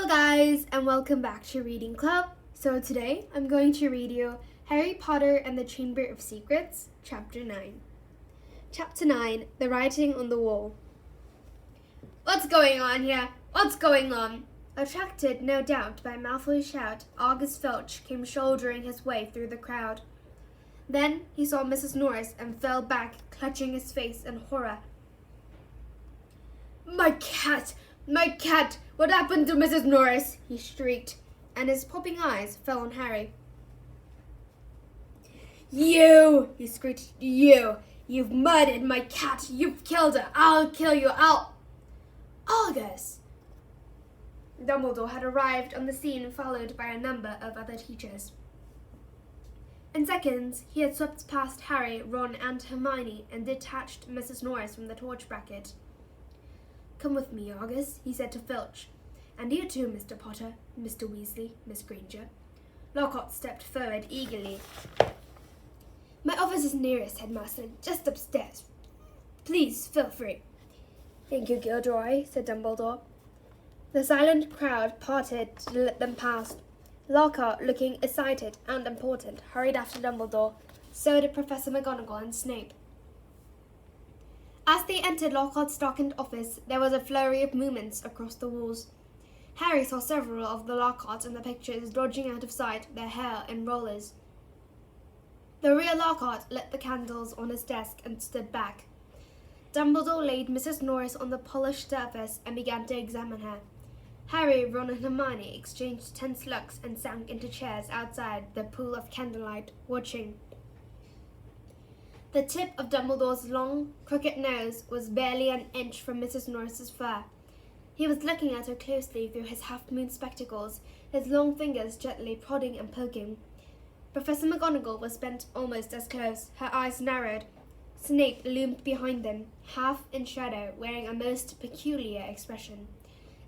Hello guys, and welcome back to Reading Club. So today I'm going to read you Harry Potter and the Chamber of Secrets, Chapter 9. Chapter 9, The Writing on the Wall. What's going on here? What's going on? Attracted, no doubt, by Malfoy's shout, August Filch came shouldering his way through the crowd. Then he saw Mrs. Norris and fell back, clutching his face in horror. My cat! My cat! What happened to Mrs. Norris? He shrieked, and his popping eyes fell on Harry. You! He screeched. You! You've murdered my cat! You've killed her! I'll kill you! August! Dumbledore had arrived on the scene, followed by a number of other teachers. In seconds, he had swept past Harry, Ron, and Hermione and detached Mrs. Norris from the torch bracket. Come with me, August, he said to Filch. And you too, Mr. Potter, Mr. Weasley, Miss Granger. Lockhart stepped forward eagerly. My office is nearest, Headmaster, just upstairs. Please, feel free. Thank you, Gilderoy, said Dumbledore. The silent crowd parted to let them pass. Lockhart, looking excited and important, hurried after Dumbledore. So did Professor McGonagall and Snape. As they entered Lockhart's darkened office, there was a flurry of movements across the walls. Harry saw several of the Lockharts in the pictures dodging out of sight, their hair in rollers. The real Lockhart lit the candles on his desk and stood back. Dumbledore laid Mrs. Norris on the polished surface and began to examine her. Harry, Ron, and Hermione exchanged tense looks and sank into chairs outside the pool of candlelight, watching. The tip of Dumbledore's long, crooked nose was barely an inch from Mrs. Norris's fur. He was looking at her closely through his half-moon spectacles, his long fingers gently prodding and poking. Professor McGonagall was bent almost as close, her eyes narrowed. Snape loomed behind them, half in shadow, wearing a most peculiar expression.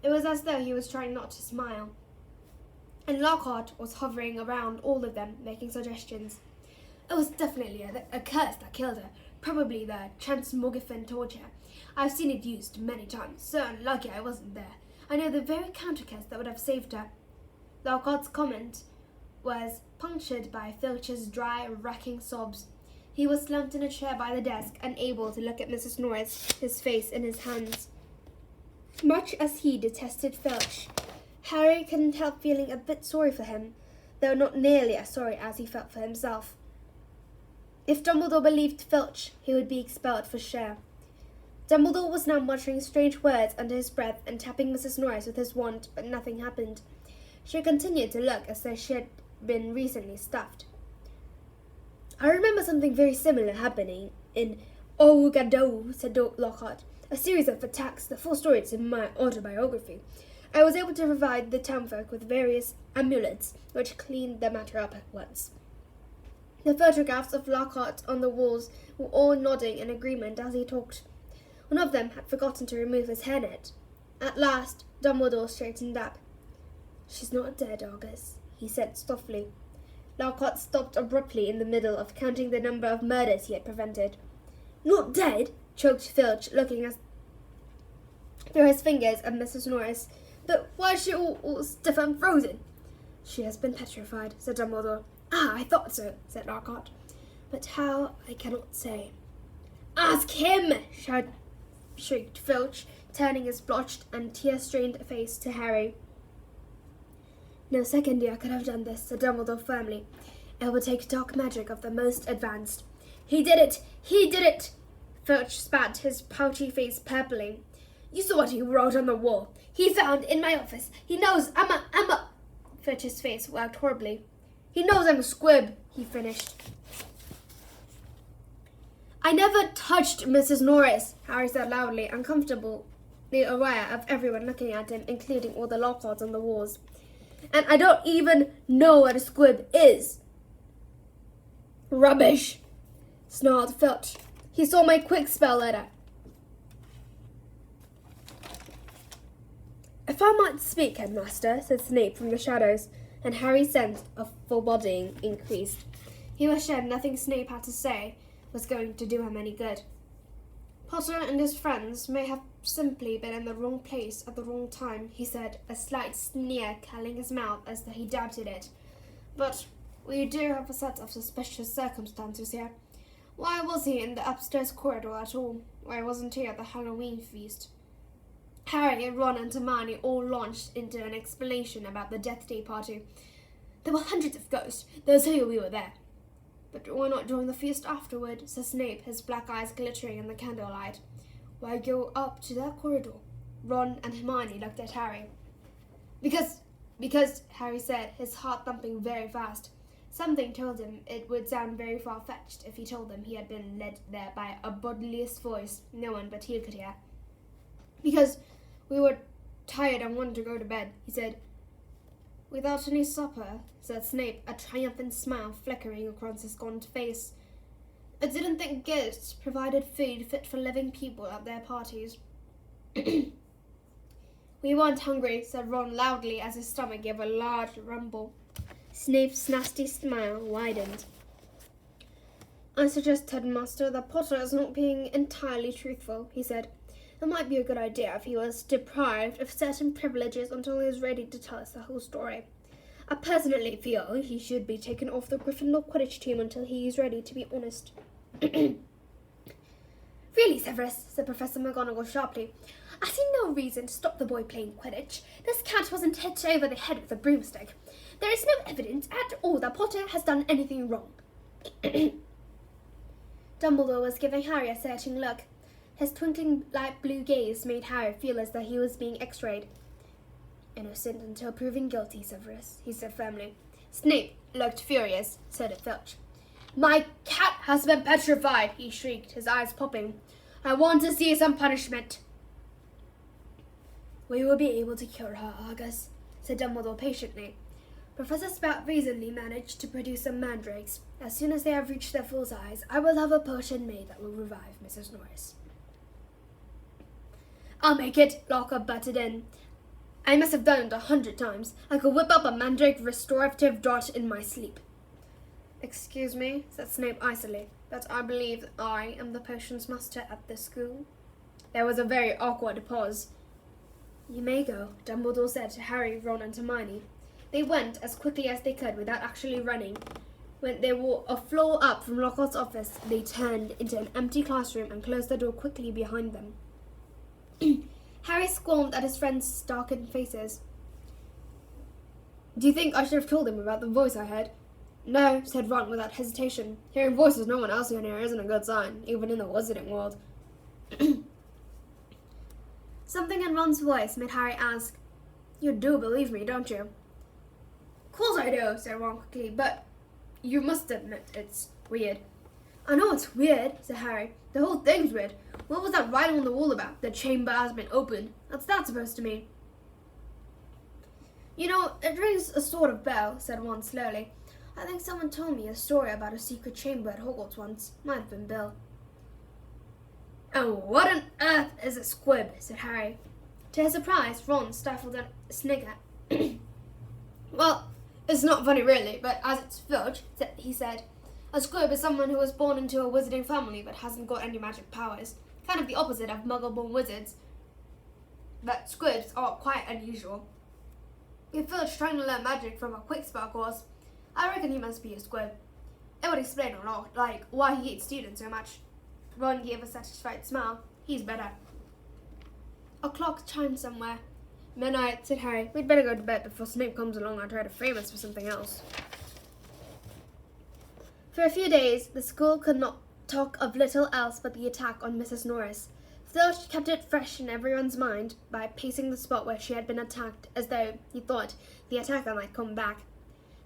It was as though he was trying not to smile. And Lockhart was hovering around all of them, making suggestions. It was definitely a curse that killed her, probably the transmogrification torture. I've seen it used many times, so unlucky I wasn't there. I know the very counter curse that would have saved her. Lockhart's comment was punctured by Filch's dry, racking sobs. He was slumped in a chair by the desk, unable to look at Mrs. Norris, his face in his hands. Much as he detested Filch, Harry couldn't help feeling a bit sorry for him, though not nearly as sorry as he felt for himself. If Dumbledore believed Filch, he would be expelled for sure. Dumbledore was now muttering strange words under his breath and tapping Mrs. Norris with his wand, but nothing happened. She continued to look as though she had been recently stuffed. I remember something very similar happening in Orgado, said Lockhart. A series of attacks, the full story is in my autobiography. I was able to provide the townfolk with various amulets, which cleaned the matter up at once. The photographs of Lockhart on the walls were all nodding in agreement as he talked. One of them had forgotten to remove his hairnet. At last, Dumbledore straightened up. She's not dead, August, he said softly. Lockhart stopped abruptly in the middle of counting the number of murders he had prevented. Not dead? Choked Filch, looking through his fingers at Mrs. Norris. But why is she all stiff and frozen? She has been petrified, said Dumbledore. Ah, I thought so, said Lockhart. But how, I cannot say. Ask him, shrieked Filch, turning his blotched and tear-stained face to Harry. No second year could have done this, said Dumbledore firmly. It would take dark magic of the most advanced. He did it! He did it! Filch spat, his pouchy face purpling. You saw what he wrote on the wall. He found in my office. He knows I'm a... Filch's face worked horribly. He knows I'm a squib, he finished. I never touched Mrs. Norris, Harry said loudly, uncomfortably aware of everyone looking at him, including all the Lockharts on the walls. And I don't even know what a squib is. Rubbish, snarled Filch. He saw my quick spell letter. If I might speak, Headmaster, said Snape from the shadows, and Harry's sense of foreboding increased. He was sure nothing Snape had to say was going to do him any good. Potter and his friends may have simply been in the wrong place at the wrong time, he said, a slight sneer curling his mouth as though he doubted it. But we do have a set of suspicious circumstances here. Why was he in the upstairs corridor at all? Why wasn't he at the Halloween feast? Harry and Ron and Hermione all launched into an explanation about the Death Day party. There were hundreds of ghosts. Those who we were there. But why not join the feast afterward? Said Snape, his black eyes glittering in the candlelight. Why go up to that corridor? Ron and Hermione looked at Harry. Because, Harry said, his heart thumping very fast. Something told him it would sound very far-fetched if he told them he had been led there by a bodiless voice no one but he could hear. Because we were tired and wanted to go to bed, he said. Without any supper, said Snape, a triumphant smile flickering across his gaunt face. I didn't think ghosts provided food fit for living people at their parties. We weren't hungry, said Ron loudly as his stomach gave a large rumble. Snape's nasty smile widened. I suggest, Headmaster, that Potter is not being entirely truthful, he said. It might be a good idea if he was deprived of certain privileges until he is ready to tell us the whole story. I personally feel he should be taken off the Gryffindor Quidditch team until he is ready, to be honest. Really, Severus, said Professor McGonagall sharply. I see no reason to stop the boy playing Quidditch. This cat wasn't hit over the head with a broomstick. There is no evidence at all that Potter has done anything wrong. Dumbledore was giving Harry a searching look. His twinkling light blue gaze made Harry feel as though he was being x-rayed. Innocent until proven guilty, Severus, he said firmly. Snape looked furious, so did Filch. My cat has been petrified, he shrieked, his eyes popping. I want to see some punishment. We will be able to cure her, Argus, said Dumbledore patiently. Professor Spout recently managed to produce some mandrakes. As soon as they have reached their full size, I will have a potion made that will revive Mrs. Norris. I'll make it, Lockhart butted in. I must have done it 100 times. I could whip up a mandrake restorative draught in my sleep. Excuse me, said Snape icily, but I believe I am the potions master at this school. There was a very awkward pause. You may go, Dumbledore said to Harry, Ron and Hermione. They went as quickly as they could without actually running. When they were a floor up from Lockhart's office, they turned into an empty classroom and closed the door quickly behind them. Harry squirmed at his friends' darkened faces. Do you think I should have told him about the voice I heard? No, said Ron without hesitation. Hearing voices no one else can hear isn't a good sign, even in the wizarding world. Something in Ron's voice made Harry ask, You do believe me, don't you? Of course I do, said Ron quickly, but you must admit it's weird. I know it's weird, said Harry. The whole thing's weird. What was that writing on the wall about? The chamber has been opened. What's that supposed to mean? You know, it rings a sort of bell, said Ron slowly. I think someone told me a story about a secret chamber at Hogwarts once. Might have been Bill. Oh, what on earth is a squib? Said Harry. To his surprise, Ron stifled a snigger. Well, it's not funny really, but as it's Filch, he said, a squib is someone who was born into a wizarding family but hasn't got any magic powers. Kind of the opposite of muggle-born wizards. But squibs are quite unusual. If Filch trying to learn magic from a quick spell course, I reckon he must be a squib. It would explain a lot, like why he hates students so much. Ron gave a satisfied smile. He's better. A clock chimed somewhere. Midnight, said Harry. We'd better go to bed before Snape comes along and try to frame us for something else. For a few days, the school could not talk of little else but the attack on Mrs. Norris. Filch kept it fresh in everyone's mind by pacing the spot where she had been attacked, as though he thought the attacker might come back.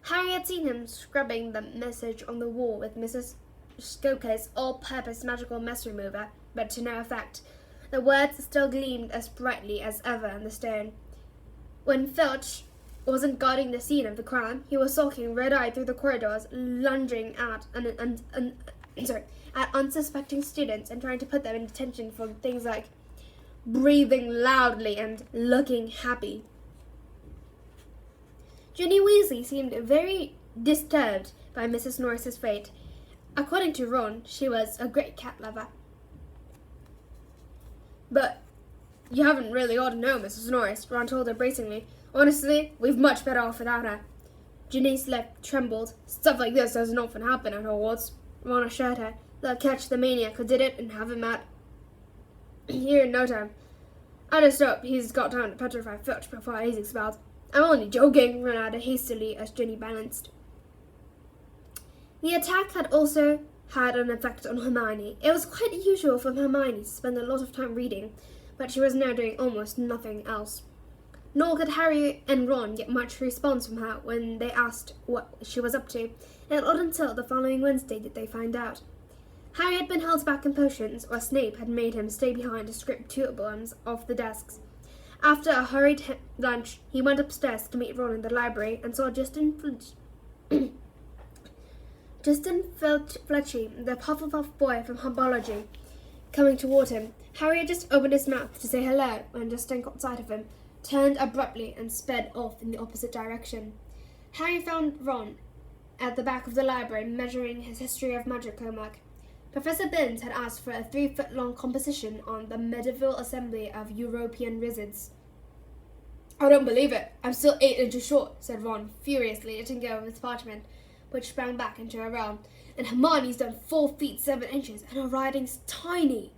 Harry had seen him scrubbing the message on the wall with Mrs. Stoker's all-purpose magical mess remover, but to no effect. The words still gleamed as brightly as ever on the stone. When Filch wasn't guarding the scene of the crime, he was sulking red-eyed through the corridors, lunging at unsuspecting students and trying to put them in detention for things like breathing loudly and looking happy. Ginny Weasley seemed very disturbed by Mrs. Norris's fate. According to Ron, she was a great cat lover. But You haven't really ought to know, Mrs. Norris, Ron told her bracingly. Honestly, we've much better off without her. Ginny's lip trembled. Stuff like this doesn't often happen at Hogwarts. Ron assured her. They'll catch the maniac who did it and have him out here in no time. I just hope he's got time to petrify Filch before he's expelled. I'm only joking, Ron added hastily as Ginny balanced. The attack had also had an effect on Hermione. It was quite usual for Hermione to spend a lot of time reading, but she was now doing almost nothing else. Nor could Harry and Ron get much response from her when they asked what she was up to, and not until the following Wednesday did they find out. Harry had been held back in potions, or Snape had made him stay behind to scrape tulips off the desks. After a hurried lunch, he went upstairs to meet Ron in the library and saw Justin Fletchy, the Hufflepuff boy from Herbology, coming toward him. Harry had just opened his mouth to say hello when Justin caught sight of him, turned abruptly, and sped off in the opposite direction. Harry found Ron at the back of the library measuring his History of Magic homework. Professor Binns had asked for a 3-foot-long composition on the medieval assembly of European wizards. I don't believe it. I'm still 8 inches short, said Ron, furiously letting go of his parchment, which sprang back into a row. And Hermione's done 4 feet 7 inches, and her writing's tiny.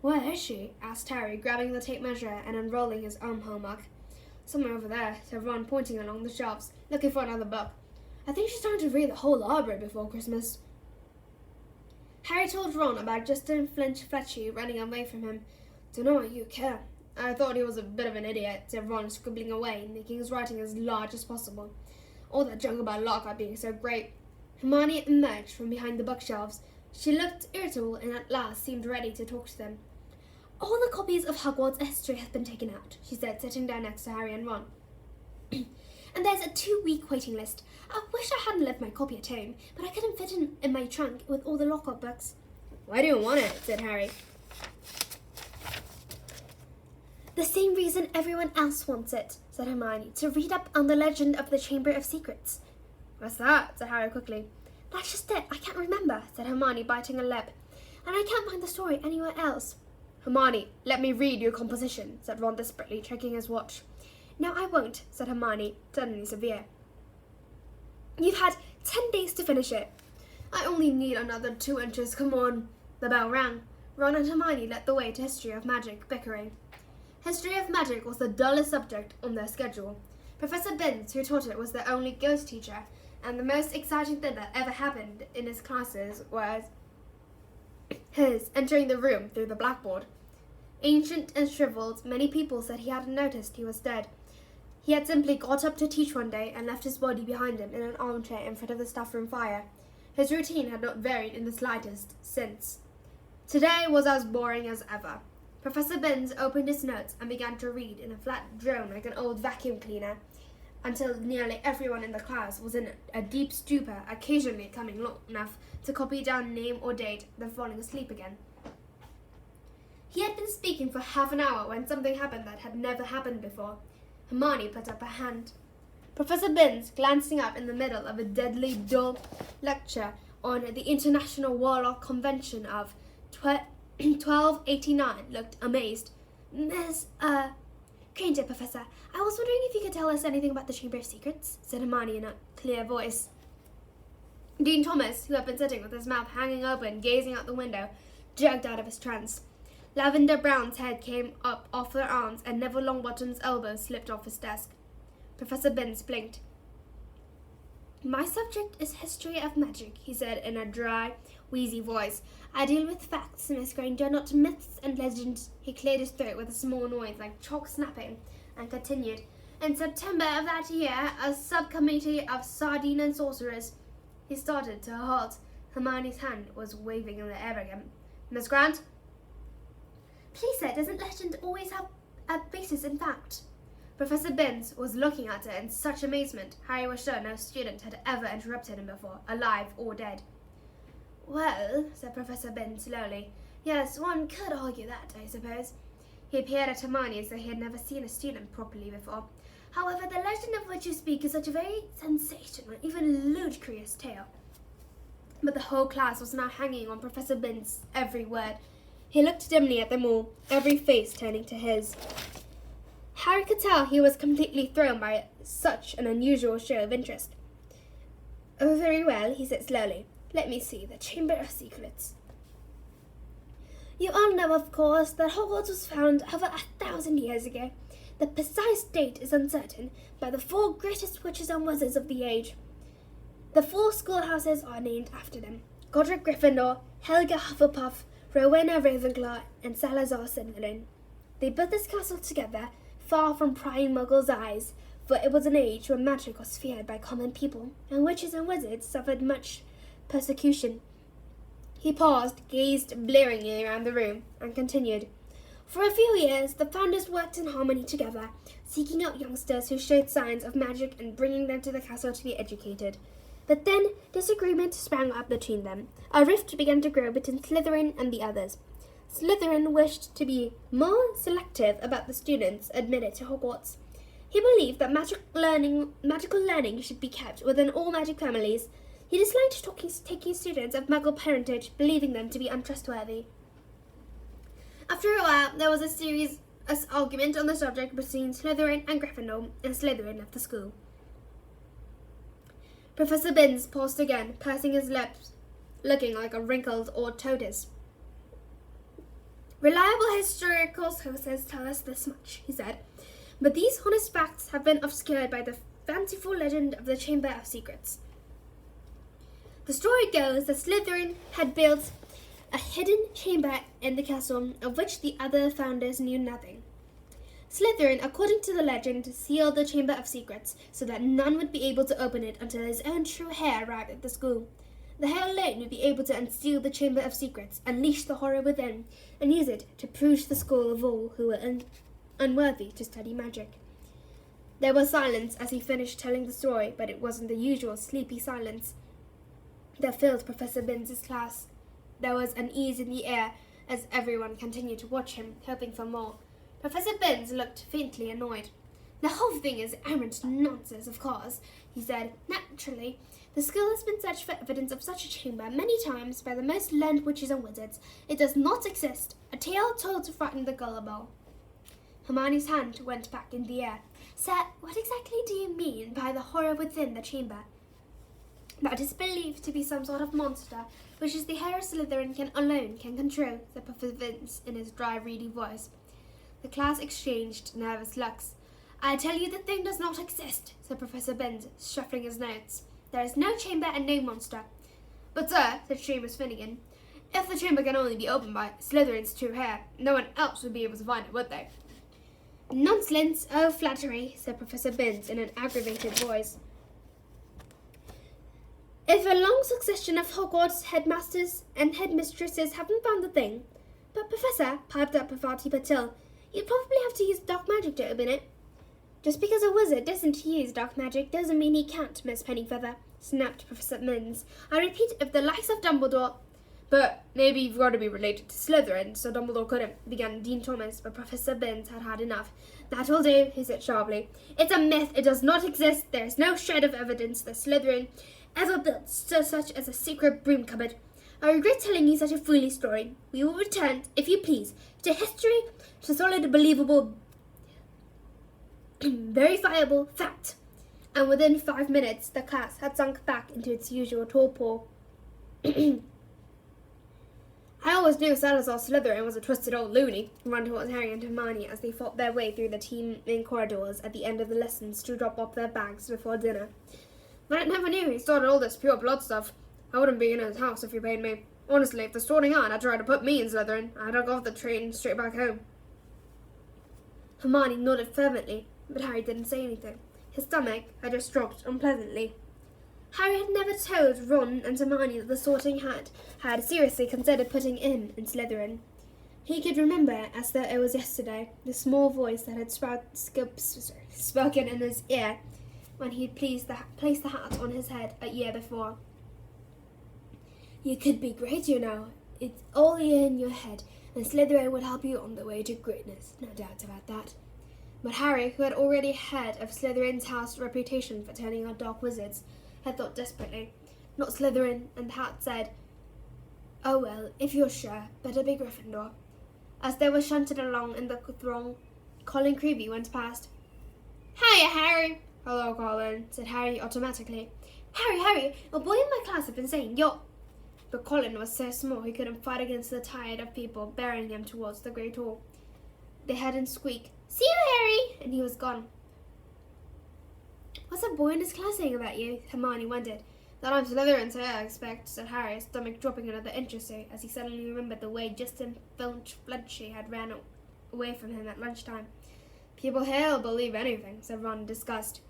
Where is she? Asked Harry, grabbing the tape measure and unrolling his own homework. Somewhere over there, said Ron, pointing along the shelves, looking for another book. I think she's trying to read the whole library before Christmas. Harry told Ron about Justin Fletchy running away from him. Don't know why you care. I thought he was a bit of an idiot, said Ron, scribbling away, making his writing as large as possible. All that junk about Lockhart being so great. Hermione emerged from behind the bookshelves. She looked irritable and at last seemed ready to talk to them. All the copies of Hogwarts history have been taken out, she said, sitting down next to Harry and Ron. And there's a 2-week waiting list. I wish I hadn't left my copy at home, but I couldn't fit it in my trunk with all the Lockhart books. Why do you want it? Said Harry. The same reason everyone else wants it, said Hermione, to read up on the legend of the Chamber of Secrets. What's that? Said Harry quickly. That's just it. I can't remember, said Hermione, biting her lip. And I can't find the story anywhere else. Hermione, let me read your composition, said Ron desperately, checking his watch. No, I won't, said Hermione, suddenly severe. You've had 10 days to finish it. I only need another 2 inches, come on. The bell rang. Ron and Hermione led the way to History of Magic, bickering. History of Magic was the dullest subject on their schedule. Professor Binns, who taught it, was their only ghost teacher, and the most exciting thing that ever happened in his classes was his entering the room through the blackboard. Ancient and shriveled, many people said he hadn't noticed he was dead. He had simply got up to teach one day and left his body behind him in an armchair in front of the staff room fire. His routine had not varied in the slightest since. Today was as boring as ever. Professor Binns opened his notes and began to read in a flat drone like an old vacuum cleaner, until nearly everyone in the class was in a deep stupor, occasionally coming long enough to copy down name or date, then falling asleep again. He had been speaking for half an hour when something happened that had never happened before. Hermione put up her hand. Professor Binns, glancing up in the middle of a deadly dull lecture on the International Warlock Convention of 1289, looked amazed. Miss, Crane, dear Professor, I was wondering if you could tell us anything about the Chamber of Secrets, said Hermione in a clear voice. Dean Thomas, who had been sitting with his mouth hanging open, gazing out the window, jerked out of his trance. Lavender Brown's head came up off her arms, and Neville Longbottom's elbow slipped off his desk. Professor Binns blinked. My subject is History of Magic, he said in a dry, wheezy voice. I deal with facts, Miss Granger, not myths and legends. He cleared his throat with a small noise like chalk snapping, and continued. In September of that year, a subcommittee of sardine and sorcerers. He started to a halt. Hermione's hand was waving in the air again. Miss Grant? Please, sir, doesn't legend always have a basis in fact? Professor Binns was looking at her in such amazement, Harry was sure no student had ever interrupted him before, alive or dead. Well, said Professor Binns slowly, yes, one could argue that, I suppose. He peered at Hermione as though he had never seen a student properly before. However, the legend of which you speak is such a very sensational, even ludicrous tale. But the whole class was now hanging on Professor Binns' every word. He looked dimly at them all, every face turning to his. Harry could tell he was completely thrown by such an unusual show of interest. "Oh, very well," he said slowly. "Let me see, the Chamber of Secrets. You all know, of course, that Hogwarts was found over 1,000 years ago. The precise date is uncertain, by the 4 greatest witches and wizards of the age. The 4 schoolhouses are named after them: Godric Gryffindor, Helga Hufflepuff, Rowena Ravenclaw, and Salazar Slytherin. They built this castle together, far from prying muggles' eyes, for it was an age when magic was feared by common people, and witches and wizards suffered much persecution." He paused, gazed blearingly around the room, and continued. "For a few years, the founders worked in harmony together, seeking out youngsters who showed signs of magic and bringing them to the castle to be educated. But then disagreement sprang up between them. A rift began to grow between Slytherin and the others. Slytherin wished to be more selective about the students admitted to Hogwarts. He believed that magical learning should be kept within all magic families. He disliked taking students of Muggle parentage, believing them to be untrustworthy. After a while, there was a serious argument on the subject between Slytherin and Gryffindor, and Slytherin left the school." Professor Binns paused again, pursing his lips, looking like a wrinkled old tortoise. "Reliable historical sources tell us this much," he said, "but these honest facts have been obscured by the fanciful legend of the Chamber of Secrets. The story goes that Slytherin had built a hidden chamber in the castle of which the other founders knew nothing. Slytherin, according to the legend, sealed the Chamber of Secrets so that none would be able to open it until his own true heir arrived at the school. The heir alone would be able to unseal the Chamber of Secrets, unleash the horror within, and use it to purge the school of all who were unworthy to study magic." There was silence as he finished telling the story, but it wasn't the usual sleepy silence that filled Professor Binns' class. There was unease in the air as everyone continued to watch him, hoping for more. Professor Binns looked faintly annoyed. "The whole thing is arrant nonsense, of course," he said. "Naturally, the school has been searched for evidence of such a chamber many times by the most learned witches and wizards. It does not exist. A tale told to frighten the gullible." Hermione's hand went back in the air. "Sir, what exactly do you mean by the horror within the chamber?" "That is believed to be some sort of monster, which is the heir of Slytherin can control," said Professor Binns in his dry, reedy voice. The class exchanged nervous looks. "I tell you the thing does not exist," said Professor Binns, shuffling his notes. "There is no chamber and no monster." "But, sir," said Seamus Finnegan, "if the chamber can only be opened by Slytherin's true heir, no one else would be able to find it, would they?" "Nonsense! Oh, flattery," said Professor Binns in an aggravated voice. "If a long succession of Hogwarts headmasters and headmistresses haven't found the thing—" "But, Professor," piped up Parvati Patil, "you'd probably have to use dark magic to open it." "Just because a wizard doesn't use dark magic doesn't mean he can't, Miss Pennyfeather," snapped Professor Binns. "I repeat, if the likes of Dumbledore—" "But maybe you've got to be related to Slytherin, so Dumbledore couldn't," began Dean Thomas, but Professor Binns had had enough. "That will do," he said sharply. "It's a myth. It does not exist. There is no shred of evidence that Slytherin ever built such as a secret broom cupboard. I regret telling you such a foolish story. We will return, if you please, to history, to solid, believable, verifiable fact." And within 5 minutes, the class had sunk back into its usual torpor. "I always knew Salazar Slytherin was a twisted old loony," ran towards Harry and Hermione as they fought their way through the teeming corridors at the end of the lessons to drop off their bags before dinner. "But I never knew he started all this pure blood stuff. I wouldn't be in his house if you paid me. Honestly, if the Sorting Hat had tried to put me in Slytherin, I'd have got off the train straight back home." Hermione nodded fervently, but Harry didn't say anything. His stomach had just dropped unpleasantly. Harry had never told Ron and Hermione that the Sorting Hat had seriously considered putting him in Slytherin. He could remember, as though it was yesterday, the small voice that had spoken in his ear when he had placed the hat on his head a year before. "You could be great, you know. It's all in your head, and Slytherin will help you on the way to greatness, no doubt about that." But Harry, who had already heard of Slytherin's house reputation for turning out dark wizards, had thought desperately. "Not Slytherin," and the hat said, Oh well, if you're sure, better be Gryffindor. As they were shunted along in the throng, Colin Creevey went past. Hiya, Harry! Hello, Colin, said Harry automatically. Harry, a boy in my class had been saying you're... But Colin was so small he couldn't fight against the tide of people bearing him towards the great hall. They heard him squeak, See you, Harry! And he was gone. What's that boy in his class saying about you? Hermione wondered. That I'm Slytherin, so I expect, said Harry, his stomach dropping another inch or so, as he suddenly remembered the way Justin Fletchley had ran away from him at lunchtime. People here will believe anything, said Ron in disgust.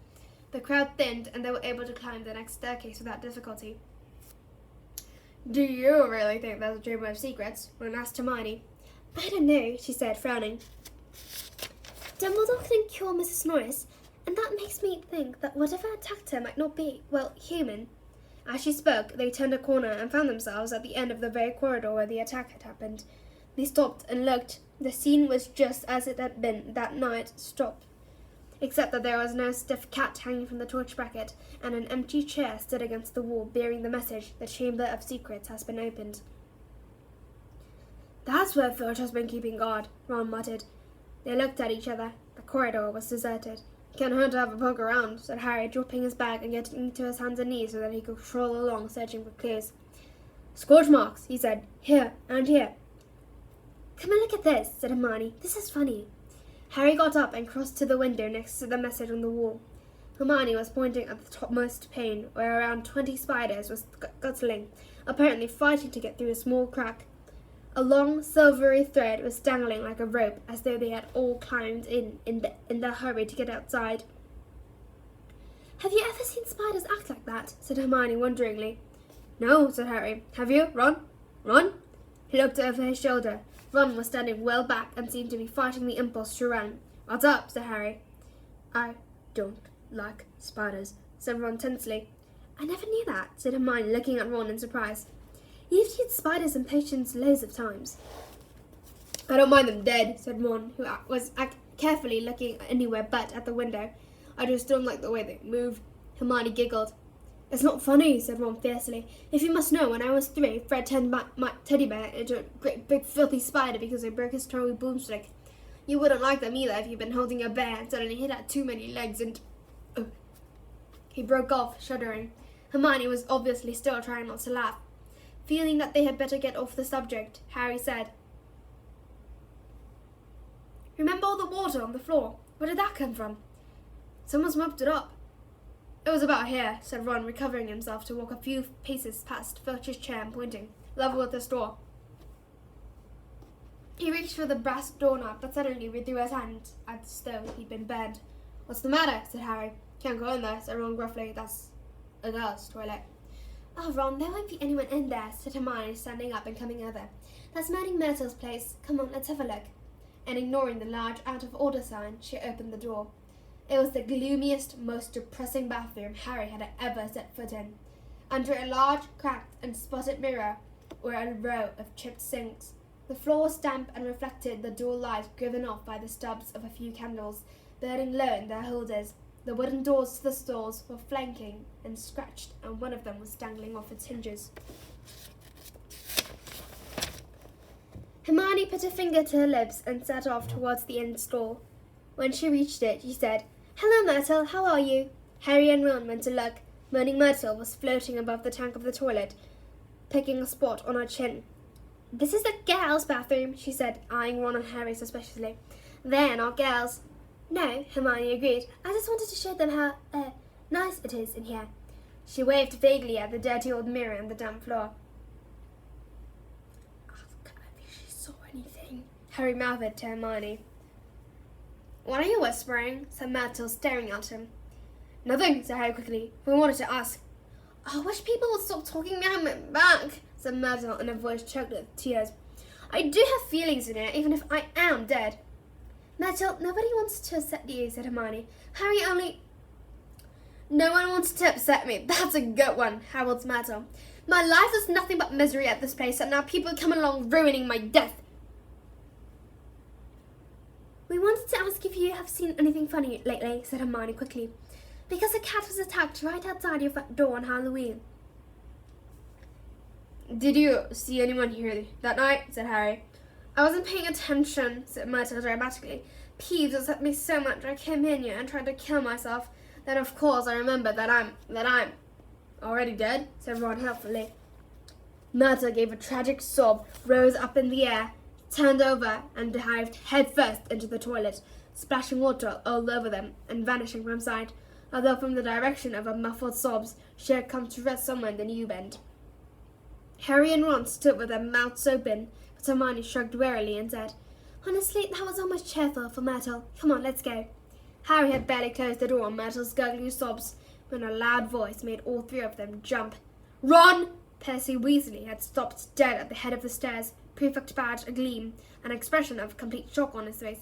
The crowd thinned, and they were able to climb the next staircase without difficulty. Do you really think there's a chamber of secrets? Ron asked Hermione. I don't know, she said, frowning. Dumbledore couldn't cure Mrs. Norris, and that makes me think that whatever attacked her might not be, well, human. As she spoke, they turned a corner and found themselves at the end of the very corridor where the attack had happened. They stopped and looked. The scene was just as it had been that night, except that there was no stiff cat hanging from the torch bracket, and an empty chair stood against the wall bearing the message, The Chamber of Secrets has been opened. That's where Filch has been keeping guard, Ron muttered. They looked at each other. The corridor was deserted. Can't hurt to have a poke around, said Harry, dropping his bag and getting to his hands and knees so that he could crawl along, searching for clues. Scorch marks, he said. Here, and here. Come and look at this, said Hermione. This is funny. Harry got up and crossed to the window next to the message on the wall. Hermione was pointing at the topmost pane, where around 20 spiders were scuttling, apparently fighting to get through a small crack. A long, silvery thread was dangling like a rope, as though they had all climbed in their hurry to get outside. Have you ever seen spiders act like that? Said Hermione wonderingly. No, said Harry. Have you, Ron? Ron? He looked over his shoulder. Ron was standing well back and seemed to be fighting the impulse to run. What's up? Said Harry. I don't like spiders, said Ron tensely. I never knew that, said Hermione, looking at Ron in surprise. You've seen spiders and potions loads of times. I don't mind them dead, said Ron, who was carefully looking anywhere but at the window. I just don't like the way they move. Hermione giggled. It's not funny, said Ron fiercely. If you must know, when I was 3, Fred turned my teddy bear into a great big filthy spider because I broke his toy boomstick. You wouldn't like them either if you'd been holding a bear and suddenly he'd had too many legs and... He broke off, shuddering. Hermione was obviously still trying not to laugh. Feeling that they had better get off the subject, Harry said, Remember all the water on the floor? Where did that come from? Someone's mopped it up. It was about here, said Ron, recovering himself to walk a few paces past Filch's chair and pointing, level with the door. He reached for the brass doorknob, but suddenly withdrew his hand as though he'd been burned. What's the matter? Said Harry. Can't go in there, said Ron gruffly. That's a girl's toilet. Oh, Ron, there won't be anyone in there, said Hermione, standing up and coming over. That's Moaning Myrtle's place. Come on, let's have a look. And ignoring the large out-of-order sign, she opened the door. It was the gloomiest, most depressing bathroom Harry had ever set foot in. Under a large, cracked and spotted mirror were a row of chipped sinks. The floor was damp and reflected the dual light given off by the stubs of a few candles, burning low in their holders. The wooden doors to the stalls were flanking and scratched, and one of them was dangling off its hinges. Hermione put a finger to her lips and set off towards the end stall. When she reached it, she said, Hello, Myrtle, how are you? Harry and Ron went to look. Moaning Myrtle was floating above the tank of the toilet, picking a spot on her chin. This is the girls' bathroom, she said, eyeing Ron and Harry suspiciously. They're not girls. No, Hermione agreed. I just wanted to show them how, nice it is in here. She waved vaguely at the dirty old mirror on the damp floor. Ask her if she saw anything, Harry mouthed to Hermione. What are you whispering? Said Myrtle, staring at him. Nothing, said Harry quickly. We wanted to ask. I wish people would stop talking behind my back, said Myrtle in a voice choked with tears. I do have feelings in it, even if I am dead. Myrtle, nobody wants to upset you, said Hermione. Harry only... No one wants to upset me. That's a good one, howled Myrtle. My life is nothing but misery at this place, and now people come along ruining my death. We wanted to ask if you have seen anything funny lately, said Hermione quickly. Because a cat was attacked right outside your front door on Halloween. Did you see anyone here that night? Said Harry. I wasn't paying attention, said Myrtle dramatically. Peeves upset me so much I came in here and tried to kill myself. Then of course I remembered that I'm already dead, said Ron helpfully. Myrtle gave a tragic sob, rose up in the air, turned over, and dived headfirst into the toilet, splashing water all over them and vanishing from sight, although from the direction of her muffled sobs she had come to rest somewhere in the new bend. Harry and Ron stood with their mouths open, but Hermione shrugged wearily and said, Honestly, that was almost cheerful for Myrtle. Come on, let's go. Harry had barely closed the door on Myrtle's gurgling sobs when a loud voice made all three of them jump. Ron! Percy Weasley had stopped dead at the head of the stairs, prefect badge agleam, an expression of complete shock on his face.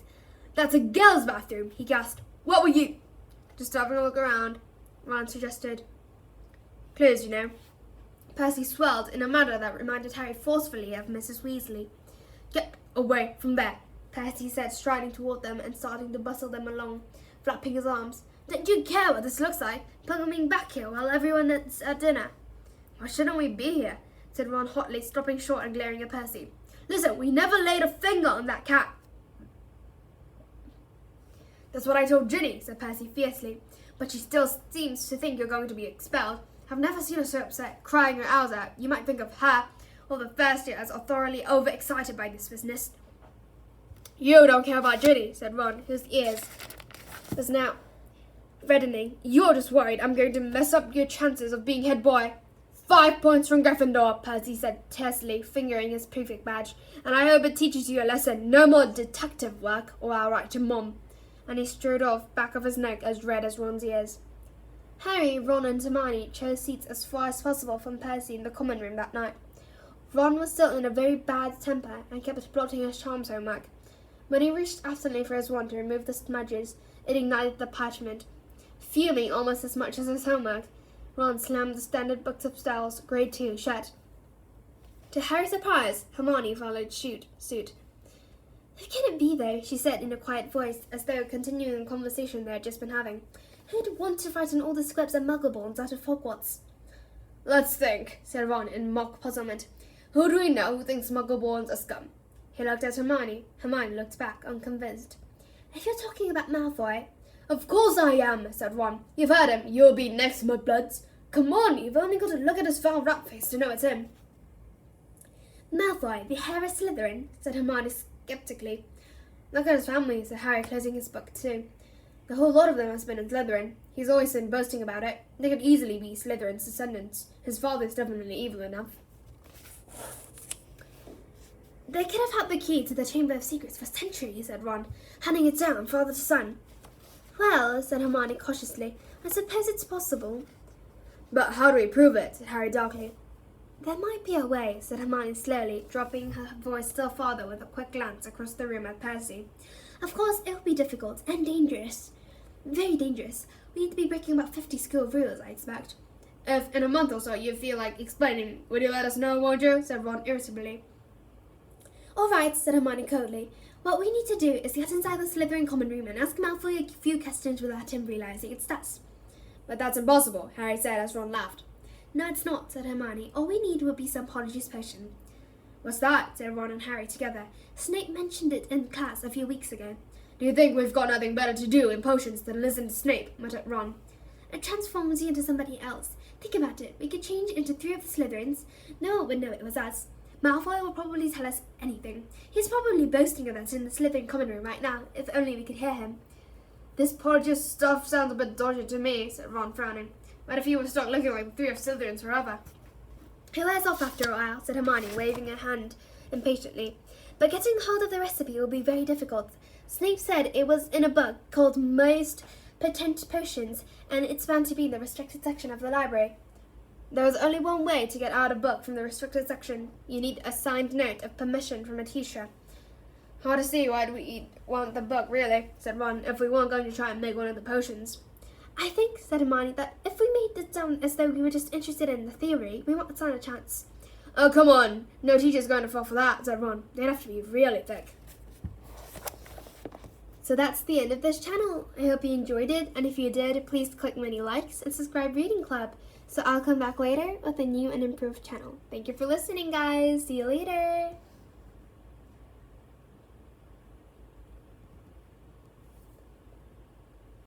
That's a girl's bathroom, he gasped. What were you? Just having a look around, Ron suggested. Closed, you know. Percy swelled in a manner that reminded Harry forcefully of Mrs. Weasley. Get away from there, Percy said, striding toward them and starting to bustle them along, flapping his arms. Don't you care what this looks like? Coming back here while everyone is at dinner. Why shouldn't we be here? Said Ron hotly, stopping short and glaring at Percy. Listen, we never laid a finger on that cat. That's what I told Ginny, said Percy fiercely, but she still seems to think you're going to be expelled. I've never seen her so upset, crying her eyes out. You might think of her, or the first years, are thoroughly overexcited by this business. You don't care about Ginny, said Ron, whose ears was now reddening. You're just worried I'm going to mess up your chances of being head boy. 5 points from Gryffindor, Percy said tersely, fingering his prefect badge. And I hope it teaches you a lesson. No more detective work, or I'll write to Mum. And he strode off, back of his neck as red as Ron's ears. Harry, Ron and Hermione chose seats as far as possible from Percy in the common room that night. Ron was still in a very bad temper and kept blotting his charms homework. When he reached absently for his wand to remove the smudges, it ignited the parchment. Fuming almost as much as his homework, Ron slammed the standard books of spells, grade 2, shut. To Harry's surprise, Hermione followed suit. Who can it be, though? She said in a quiet voice, as though continuing the conversation they had just been having. Who'd want to frighten all the Squibs and Muggleborns out of Hogwarts? Let's think, said Ron in mock puzzlement. Who do we know who thinks Muggleborns are scum? He looked at Hermione. Hermione looked back, unconvinced. If you're talking about Malfoy... Of course I am, said Ron. You've heard him. You'll be next, mudbloods. Come on, you've only got to look at his foul rat face to know it's him. Malfoy, the heir of Slytherin, said Hermione skeptically. Look at his family, said Harry, closing his book too. The whole lot of them has been in Slytherin. He's always been boasting about it. They could easily be Slytherin's descendants. His father's definitely evil enough. They could have had the key to the Chamber of Secrets for centuries, said Ron, handing it down father to son. Well, said Hermione cautiously, I suppose it's possible. But how do we prove it? Said Harry darkly. There might be a way, said Hermione slowly, dropping her voice still farther with a quick glance across the room at Percy. Of course, it will be difficult and dangerous. Very dangerous. We need to be breaking about 50 school rules, I expect. If in a month or so you feel like explaining, would you let us know, won't you? Said Ron irritably. All right, said Hermione coldly. What we need to do is get inside the Slytherin common room and ask Malfoy a few questions without him realizing it's us. But that's impossible, Harry said as Ron laughed. No, it's not, said Hermione. All we need would be some Polyjuice potion. What's that? Said Ron and Harry together. Snape mentioned it in class a few weeks ago. Do you think we've got nothing better to do in potions than listen to Snape? Muttered Ron. It transforms you into somebody else. Think about it. We could change into 3 of the Slytherins. No one would know it was us. Malfoy will probably tell us anything. He's probably boasting of us in the Slytherin common room right now, if only we could hear him. This Polyjuice stuff sounds a bit dodgy to me, said Ron, frowning. What if he were stuck looking like the 3 of Slytherins forever? He wears off after a while, said Hermione, waving her hand impatiently. But getting hold of the recipe will be very difficult. Snape said it was in a book called Most Potent Potions, and it's found to be in the restricted section of the library. There was only one way to get out a book from the restricted section. You need a signed note of permission from a teacher. Hard to see why we want the book, really, said Ron, if we weren't going to try and make one of the potions. I think, said Hermione, that if we made it sound as though we were just interested in the theory, we might stand a chance. Oh, come on. No teacher's going to fall for that, said Ron. They'd have to be really thick. So that's the end of this channel. I hope you enjoyed it, and if you did, please click many likes and subscribe Reading Club. So I'll come back later with a new and improved channel. Thank you for listening, guys. See you later.